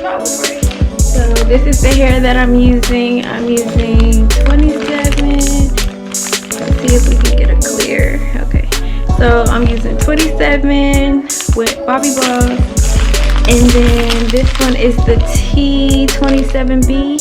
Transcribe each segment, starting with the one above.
travel braids. So this is the hair that I'm using. I'm using 27. Let's see if we can get a clear. Okay. So I'm using 27 with Bobbi Boss. And then this one is the T27B.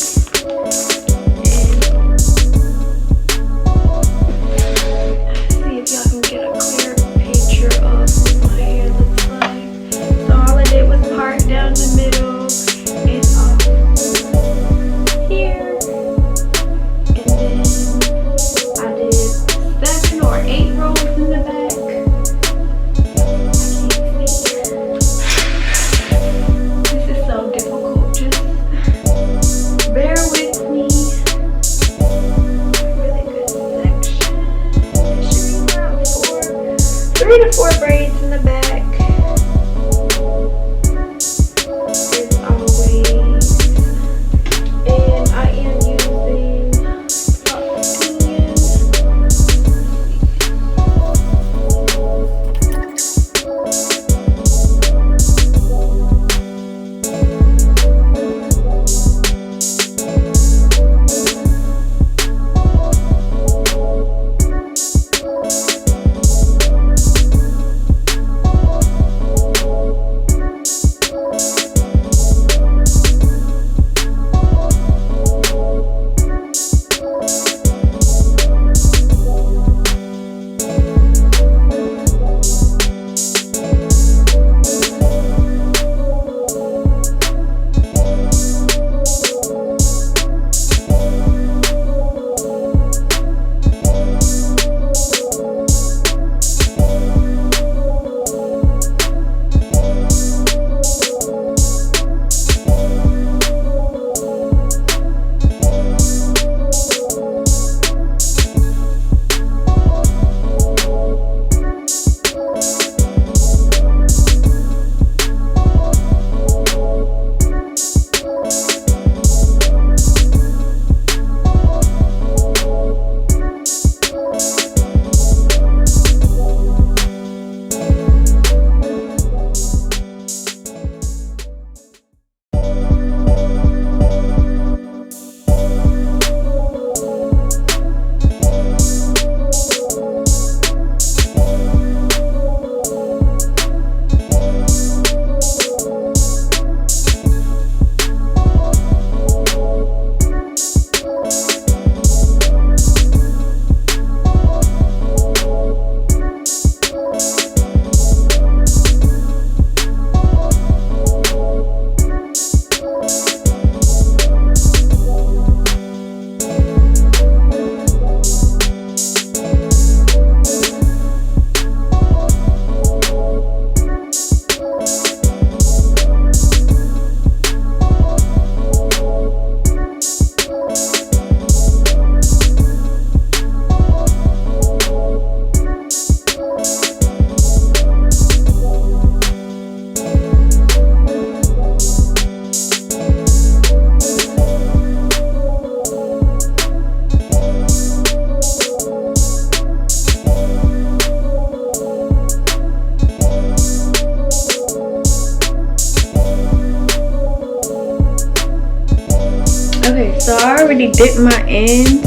Okay, so I already dipped my ends.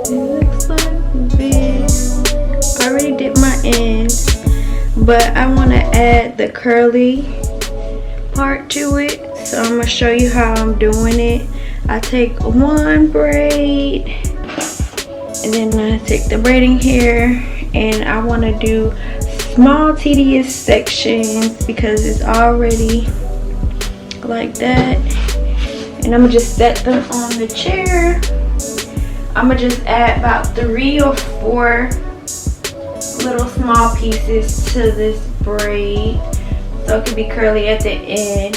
It looks like this. I already dipped my ends, but I want to add the curly part to it. So I'm gonna show you how I'm doing it. I take one braid, and then I take the braiding hair, and I want to do small tedious sections because it's already like that. And I'm gonna just set them on the chair. I'm gonna just add about 3 or 4 little small pieces to this braid so it can be curly at the end.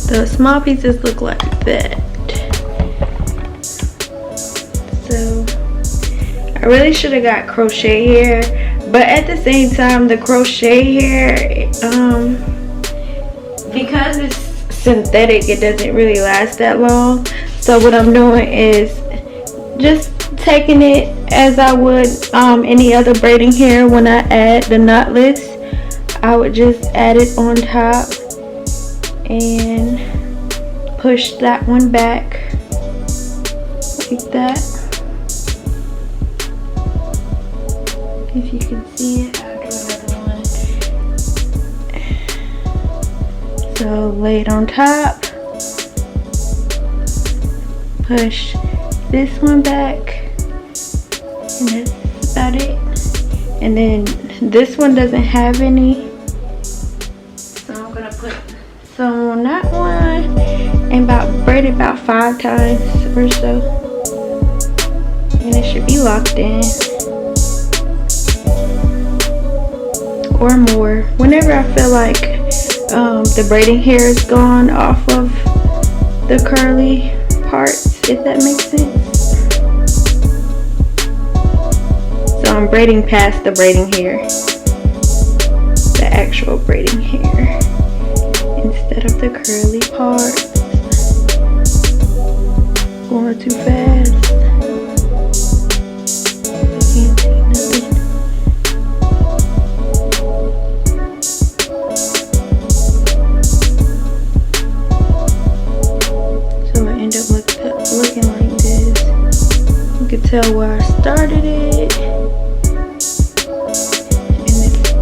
The small pieces look like that. So I really should have got crochet hair, but at the same time the crochet hair, because it's synthetic, it doesn't really last that long. So what I'm doing is just taking it as I would any other braiding hair. When I add the knotless, I would just add it on top and push that one back like that. If you can see it, I'll do another one. So lay it on top, push this one back, and that's about it. And then this one doesn't have any, so I'm gonna put some on that one and braid it about 5 times or so, and it should be locked in, or more. Whenever I feel like the braiding hair is gone off of the curly parts, if that makes sense. So I'm braiding past the braiding hair, the actual braiding hair, instead of the curly parts. Going too fast. I can't see nothing. So I end up looking like this. You can tell where I started it.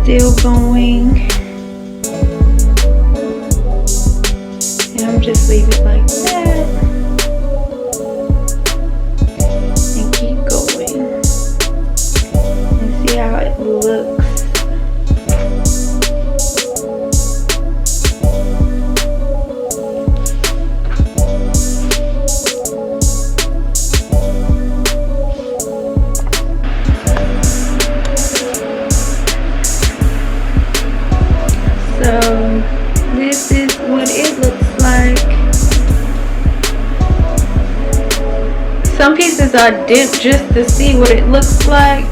Still going, and I'm just leave it like that and keep going and see how it looks. So this is what it looks like. Some pieces I dipped just to see what it looks like,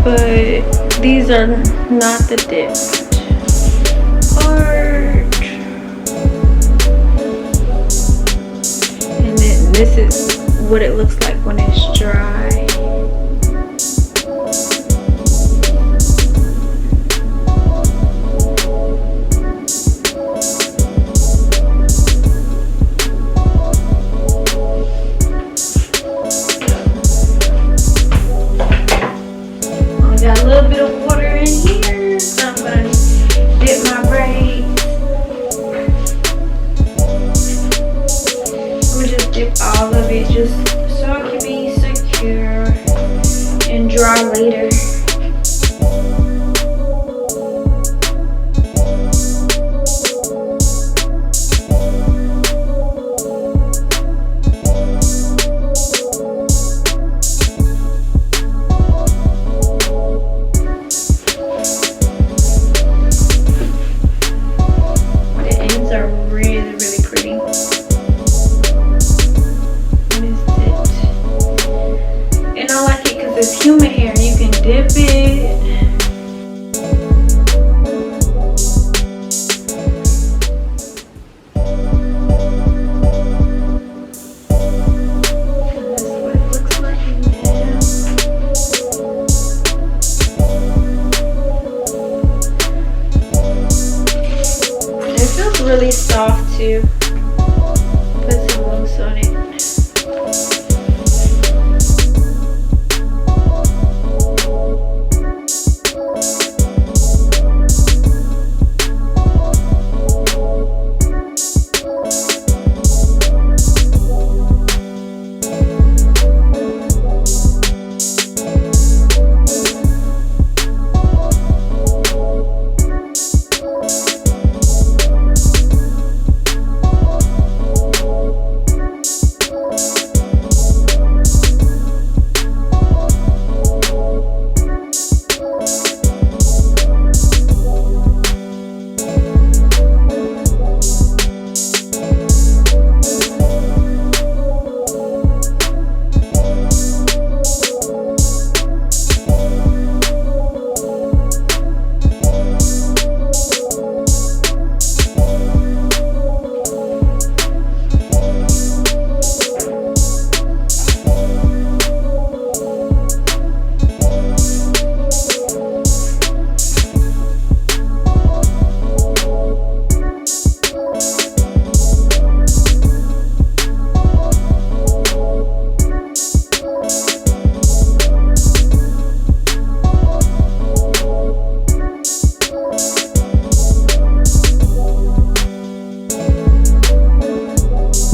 but these are not the dipped part. And then this is what it looks like when it's dry. Got a little bit of water in here, so I'm gonna dip my braids. We'll just dip all of it just so it can be secure and dry later. It's human hair, you can dip it. And this is what it looks like now. It feels really soft too.